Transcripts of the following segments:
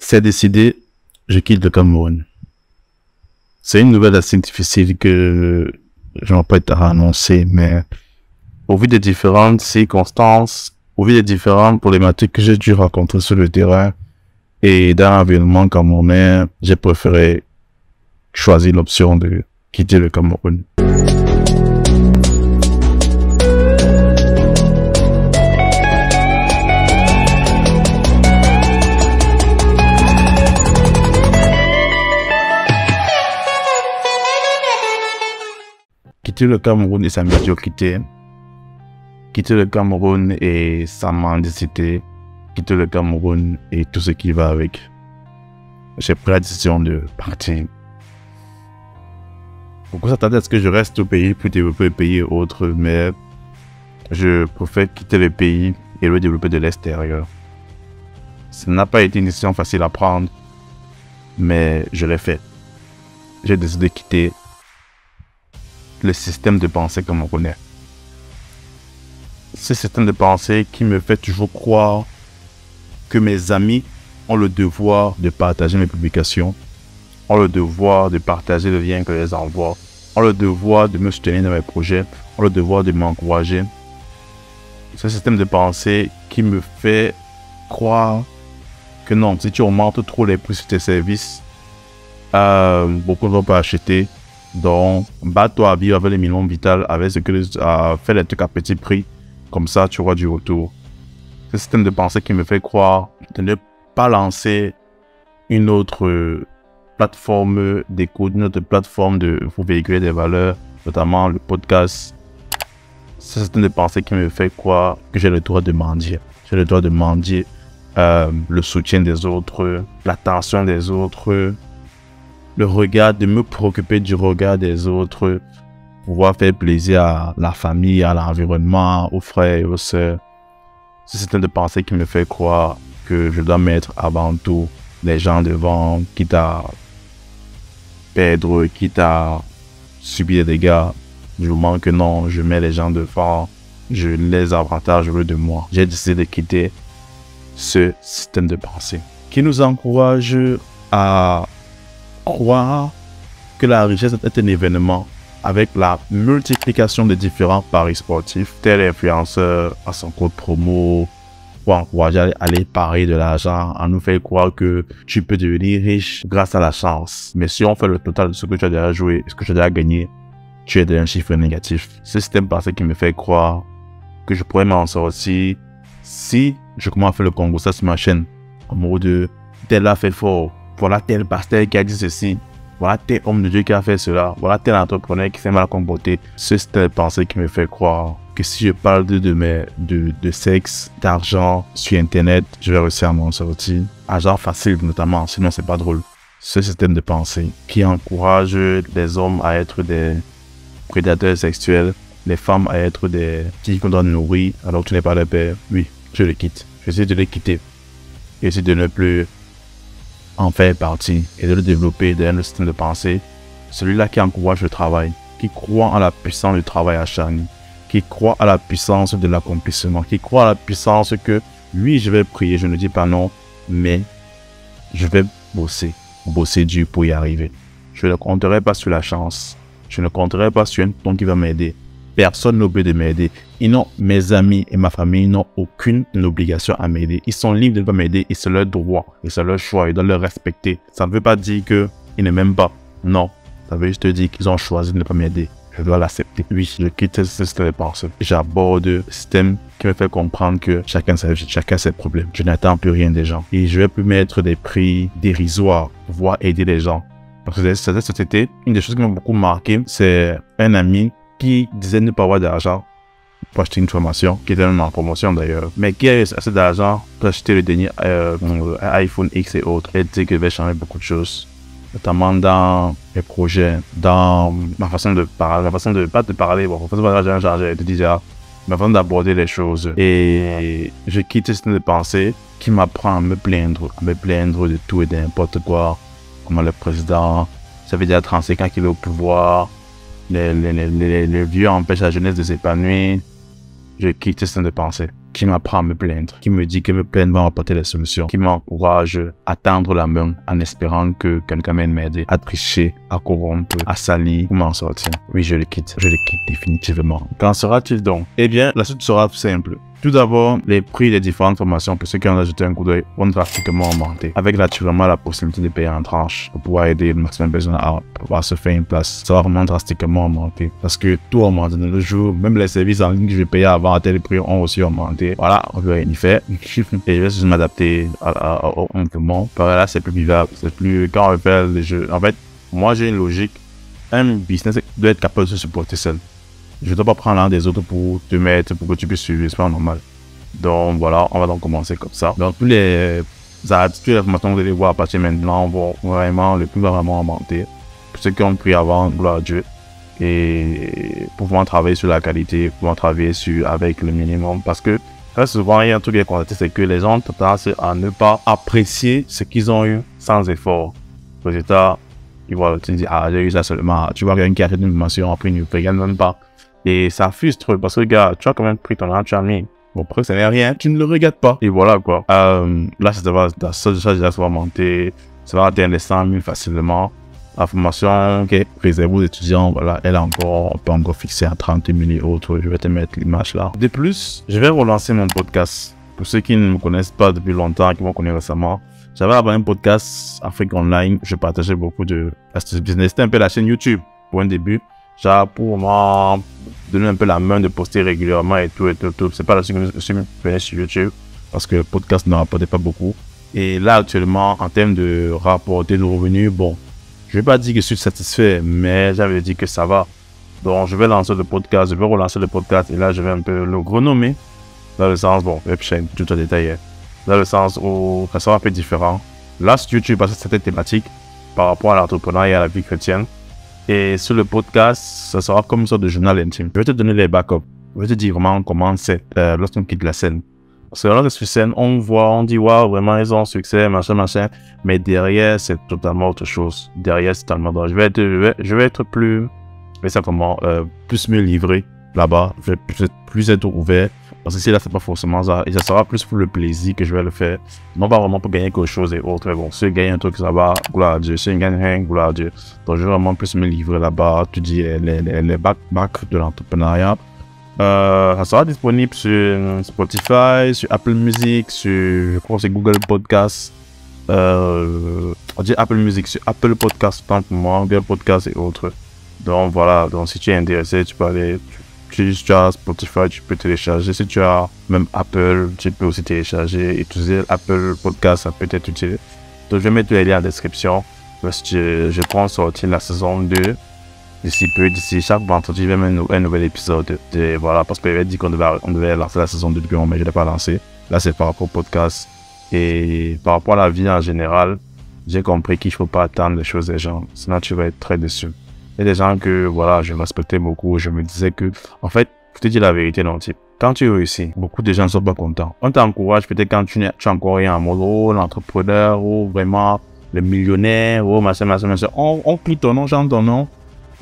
C'est décidé, je quitte le Cameroun. C'est une nouvelle assez difficile que je m'apprête à annoncer, mais au vu des différentes circonstances, au vu des différentes problématiques que j'ai dû rencontrer sur le terrain et dans l'environnement camerounais, j'ai préféré choisir l'option de quitter le Cameroun. Quitter le Cameroun et sa médiocrité, quitter le Cameroun et sa mendicité, quitter le Cameroun et tout ce qui va avec. J'ai pris la décision de partir. Beaucoup s'attendaient à ce que je reste au pays pour développer le pays et autres, mais je préfère quitter le pays et le développer de l'extérieur. Ça n'a pas été une décision facile à prendre, mais je l'ai fait. J'ai décidé de quitter le système de pensée comme on connaît. Ce système de pensée qui me fait toujours croire que mes amis ont le devoir de partager mes publications, ont le devoir de partager le lien que je les envoie, ont le devoir de me soutenir dans mes projets, ont le devoir de m'encourager. Ce système de pensée qui me fait croire que non, si tu augmentes trop les prix sur tes services, beaucoup ne vont pas acheter. Donc, bats-toi à vivre avec les minimums vitaux, avec ce que fais les trucs à petit prix, comme ça tu auras du retour. Ce système de pensée qui me fait croire de ne pas lancer une autre plateforme d'écoute, une autre plateforme pour véhiculer des valeurs, notamment le podcast. Ce système de pensée qui me fait croire que j'ai le droit de mendier. J'ai le droit de mendier le soutien des autres, l'attention des autres, le regard, de me préoccuper du regard des autres, pouvoir faire plaisir à la famille, à l'environnement, aux frères et aux sœurs. C'est un système de pensée qui me fait croire que je dois mettre avant tout les gens devant, quitte à perdre, quitte à subir des dégâts. Du moment que non, je mets les gens devant, je les avantage au lieu de moi. J'ai décidé de quitter ce système de pensée qui nous encourage à croire que la richesse est un événement avec la multiplication de différents paris sportifs, tel influenceur à son code promo, pour encourager à aller parier de l'argent, à nous faire croire que tu peux devenir riche grâce à la chance. Mais si on fait le total de ce que tu as déjà joué, ce que tu as déjà gagné, tu es dans un chiffre négatif. Ce système pensé qui me fait croire que je pourrais m'en sortir si je commence à faire le Congo, ça sur ma chaîne, en mode de tel a fait fort. Voilà tel pasteur qui a dit ceci, voilà tel homme de Dieu qui a fait cela, voilà tel entrepreneur qui s'est mal comporté. C'est cette pensée qui me fait croire que si je parle de sexe, d'argent sur internet, je vais réussir à m'en sortir. Argent facile notamment, sinon c'est pas drôle. Ce système de pensée qui encourage les hommes à être des prédateurs sexuels, les femmes à être des filles qu'on doit nourrir alors que tu n'es pas le père, oui, je le quitte. J'essaie de le quitter. J'essaie de ne plus en faire partie et de le développer dans le système de pensée, celui-là qui encourage le travail, qui croit en la puissance du travail acharné, qui croit à la puissance de l'accomplissement, qui croit à la puissance que oui, je vais prier, je ne dis pas non, mais je vais bosser dur pour y arriver. Je ne compterai pas sur la chance, je ne compterai pas sur un ton qui va m'aider. Personne n'a oublié de m'aider. Mes amis et ma famille n'ont aucune obligation à m'aider. Ils sont libres de ne pas m'aider et c'est leur droit et c'est leur choix. Ils doivent le respecter. Ça ne veut pas dire qu'ils ne m'aiment pas. Non. Ça veut juste dire qu'ils ont choisi de ne pas m'aider. Je dois l'accepter. Oui, je quitte ce système de pensée. J'aborde le système qui me fait comprendre que chacun sa vie, chacun ses problèmes. Je n'attends plus rien des gens. Et je vais plus mettre des prix dérisoires pour pouvoir aider les gens. Parce que cette société, une des choses qui m'a beaucoup marqué, c'est un ami qui disait ne pas avoir d'argent pour acheter une formation, qui était même en promotion d'ailleurs, mais qui a assez d'argent pour acheter le dernier iPhone X et autres, et dit qu'il va changer beaucoup de choses, notamment dans les projets, dans ma façon de parler, ma façon de d'aborder les choses. Et je quitte ce système de pensée qui m'apprend à me plaindre de tout et de n'importe quoi, comment le président, ça veut dire 35 ans qu'il est au pouvoir, les vieux empêchent la jeunesse de s'épanouir. Je quitte ce système de pensée. qui m'apprend à me plaindre, qui me dit que me plaindre va m'apporter des solutions, qui m'encourage à tendre la main en espérant que quelqu'un vienne m'aider, à tricher, à corrompre, à salir, pour m'en sortir. Oui, je le quitte définitivement. Qu'en sera-t-il donc? Eh bien, la suite sera simple. Tout d'abord, les prix des différentes formations, pour ceux qui ont ajouté un coup d'œil, vont drastiquement augmenter. Avec naturellement la possibilité de payer en tranches pour pouvoir aider le maximum de personnes à pouvoir se faire une place. Ça va vraiment drastiquement augmenter. Parce que tout augmente de nos jours. Même les services en ligne que je payais avant à tel prix ont aussi augmenté. Voilà, on peut rien y faire. Et je vais juste m'adapter au mouvement. Par là, c'est plus vivable. C'est plus, quand on veut faire les jeux. En fait, moi, j'ai une logique. Un business doit être capable de se supporter seul. Je ne dois pas prendre l'un des autres pour te mettre, pour que tu puisses suivre, c'est pas normal. Donc voilà, on va donc commencer comme ça. Donc tous les attitudes et les formations que vous allez voir à partir de maintenant vont vraiment, le prix va vraiment augmenter. Pour ceux qui ont pris avant, gloire à Dieu. Et pouvant travailler sur la qualité, pouvant travailler avec le minimum. Parce que très souvent, il y a un truc qui est constaté, c'est que les gens ont tendance à ne pas apprécier ce qu'ils ont eu sans effort. Résultat, tu vois, tu te dis, ah, j'ai eu ça seulement. Tu vois quelqu'un qui a fait une formation, après il ne regarde même pas. Et ça frustre parce que, gars, tu as quand même pris ton argent, tu as mis. Bon, après, ça n'est rien, tu ne le regardes pas. Et voilà, quoi. Là, ça va monter. Ça va atteindre les 100 000 facilement. La formation qui est réservée aux étudiants, voilà, elle est encore, on peut encore fixer à 30 000 et autres. Je vais te mettre l'image là. De plus, je vais relancer mon podcast. Pour ceux qui ne me connaissent pas depuis longtemps, qui m'ont connu récemment, j'avais avant un podcast Afrique Online. Je partageais beaucoup de business. C'était un peu la chaîne YouTube pour un début. Genre pour moi, donner un peu la main de poster régulièrement et tout. C'est pas la suite que je suis venu sur YouTube parce que le podcast ne rapportait pas beaucoup. Et là, actuellement, en termes de rapporter de revenus, bon, je vais pas dire que je suis satisfait, mais j'avais dit que ça va. Donc, je vais lancer le podcast, je vais relancer le podcast et là, je vais un peu le renommer dans le sens, bon, webchain, tout à détailler. Dans le sens où ça sera un peu différent. Là, sur YouTube, parce que c'était thématique par rapport à l'entrepreneuriat et à la vie chrétienne. Et sur le podcast, ça sera comme une sorte de journal intime. Je vais te donner les backups. Je vais te dire vraiment comment c'est lorsqu'on quitte la scène. Parce que lorsque sur scène, on voit, on dit, waouh, vraiment, ils ont succès, machin. Mais derrière, c'est totalement autre chose. Derrière, c'est totalement autre chose. Je vais être plus, plus mieux livré là-bas. Je vais plus être ouvert. Parce que si là, c'est pas forcément ça. Et ça sera plus pour le plaisir que je vais le faire. Non pas vraiment pour gagner quelque chose et autres. Bon, si je gagne un truc, ça va, gloire à Dieu. Si je gagne rien, gloire à Dieu. Donc, je vais vraiment plus me livrer là-bas. Tu dis les bacs de l'entrepreneuriat. Ça sera disponible sur Spotify, sur Apple Music, je crois que c'est Google Podcast. On dit Apple Music, sur Apple Podcast, tant que moi, Google Podcast et autres. Donc voilà, donc si tu es intéressé, tu peux aller. Si tu as Spotify, tu peux télécharger. Si tu as même Apple, tu peux aussi télécharger et utiliser Apple Podcast, ça peut être utile. Donc je vais mettre les liens en description. Parce que je prends sortir la saison 2. D'ici chaque vendredi, je vais mettre un nouvel épisode. Voilà, parce qu'il avait dit qu'on devait lancer la saison 2 depuis mais je ne l'ai pas lancé. Là, c'est par rapport au podcast. Et par rapport à la vie en général, j'ai compris qu'il ne faut pas attendre les choses des gens. Sinon, tu vas être très déçu. Il y a des gens que, voilà, je respectais beaucoup. Je me disais que, en fait, pour te dire la vérité, non, type, quand tu réussis, beaucoup de gens ne sont pas contents. On t'encourage peut-être quand tu n'es encore rien en mode, oh, l'entrepreneur, oh, vraiment, le millionnaire, oh, machin. On plie ton nom, chante ton nom.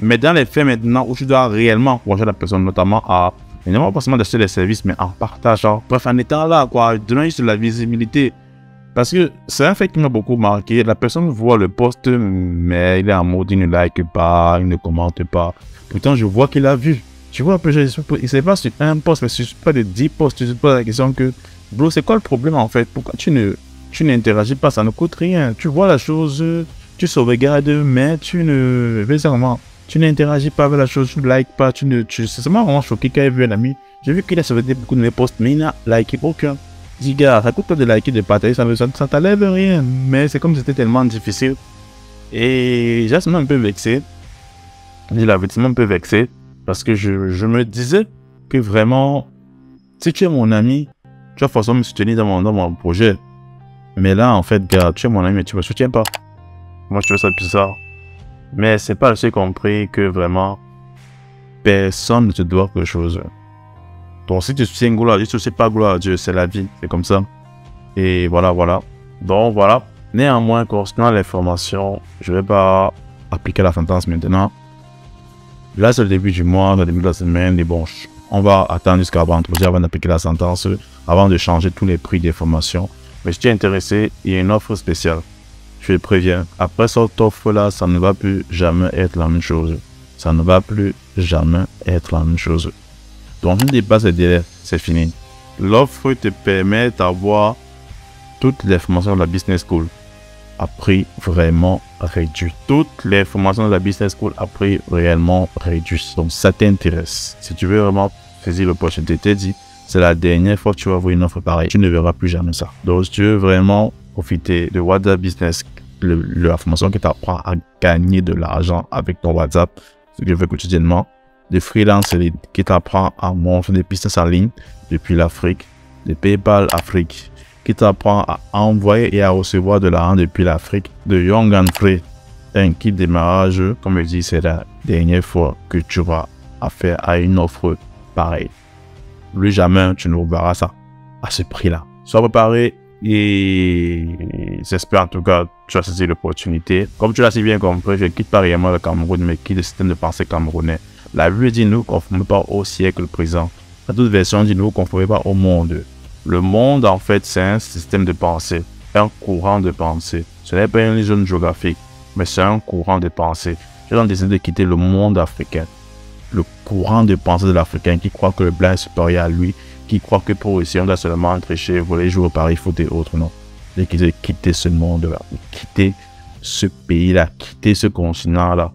Mais dans les faits maintenant, où tu dois réellement encourager la personne, notamment à, non pas seulement d'acheter des services, mais en partageant. Bref, en étant là, quoi, donnant juste de la visibilité. Parce que c'est un fait qui m'a beaucoup marqué. La personne voit le post, mais il est en mode, il ne like pas, il ne commente pas. Pourtant, je vois qu'il a vu. Tu vois, c'est pas sur un post, mais sur pas de 10 posts. Tu te poses la question que, bro, c'est quoi le problème en fait? Pourquoi tu n'interagis pas? Ça ne coûte rien. Tu vois la chose, tu sauvegardes, mais tu n'interagis pas avec la chose, tu ne likes pas, c'est vraiment choqué quand j'ai vu un ami. J'ai vu qu'il a sauvegardé beaucoup de mes posts, mais il n'a liké aucun. Je dis, gars, ça coûte pas de liker, de partager, ça t'enlève rien. Mais c'est comme si c'était tellement difficile. Et j'ai un peu vexé. Je l'avais un peu vexé. Parce que je me disais que vraiment, si tu es mon ami, tu vas forcément me soutenir dans mon projet. Mais là, en fait, gars, tu es mon ami, mais tu me soutiens pas. Moi, je trouve ça bizarre. Mais c'est pas assez compris que vraiment, personne ne te doit quelque chose. Donc, si tu soutiens gloire à Dieu, si tu ne sais pas gloire à Dieu, c'est la vie, c'est comme ça. Et voilà. Donc, voilà. Néanmoins, concernant les formations, je ne vais pas appliquer la sentence maintenant. Là, c'est le début du mois, le début de la semaine, et bon, On va attendre jusqu'à vendredi avant d'appliquer la sentence, avant de changer tous les prix des formations. Mais si tu es intéressé, il y a une offre spéciale. Je te préviens, après cette offre-là, ça ne va plus jamais être la même chose. Ça ne va plus jamais être la même chose. Donc, une dépasse les délais, c'est fini. L'offre te permet d'avoir toutes les formations de la Business School à prix vraiment réduit. Toutes les formations de la Business School à prix réellement réduit. Donc, ça t'intéresse. Si tu veux vraiment saisir l'opportunité, je t'ai dit, c'est la dernière fois que tu vas voir une offre pareille. Tu ne verras plus jamais ça. Donc, si tu veux vraiment profiter de WhatsApp Business, la formation qui t'apprend à gagner de l'argent avec ton WhatsApp, ce que je fais quotidiennement, de freelance qui t'apprend à monter des business en ligne depuis l'Afrique, de PayPal Afrique, qui t'apprend à envoyer et à recevoir de l'argent depuis l'Afrique, de Young and Free, un kit démarrage, comme je dis, c'est la dernière fois que tu vas affaire à une offre pareille. Plus jamais tu ne verras ça à ce prix-là. Sois préparé et j'espère en tout cas que tu as saisi l'opportunité. Comme tu l'as si bien compris, je quitte pas réellement le Cameroun, mais quitte le système de pensée camerounais. La vie dit nous qu'on ne conforme pas au siècle présent. La toute version dit nous qu'on ne conforme pas au monde. Le monde, en fait, c'est un système de pensée, un courant de pensée. Ce n'est pas une zone géographique, mais c'est un courant de pensée. J'ai donc décidé de quitter le monde africain. Le courant de pensée de l'Africain qui croit que le blanc est supérieur à lui, qui croit que pour réussir, on doit seulement tricher, voler, jouer au pari, foot et autres. Non. J'ai décidé de quitter ce monde-là, quitter ce pays-là, quitter ce continent-là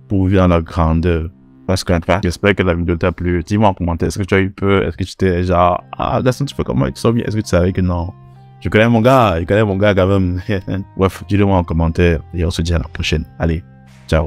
pour vivre dans la grandeur. Parce que j'espère que la vidéo t'a plu. Dis-moi en commentaire, est-ce que tu as eu peur? Est-ce que tu t'es genre, ah, Gaston, tu fais comment? Tu sens bien? Est-ce que tu savais que non? Je connais mon gars quand même. Bref, dis-le moi en commentaire et on se dit à la prochaine. Allez, ciao.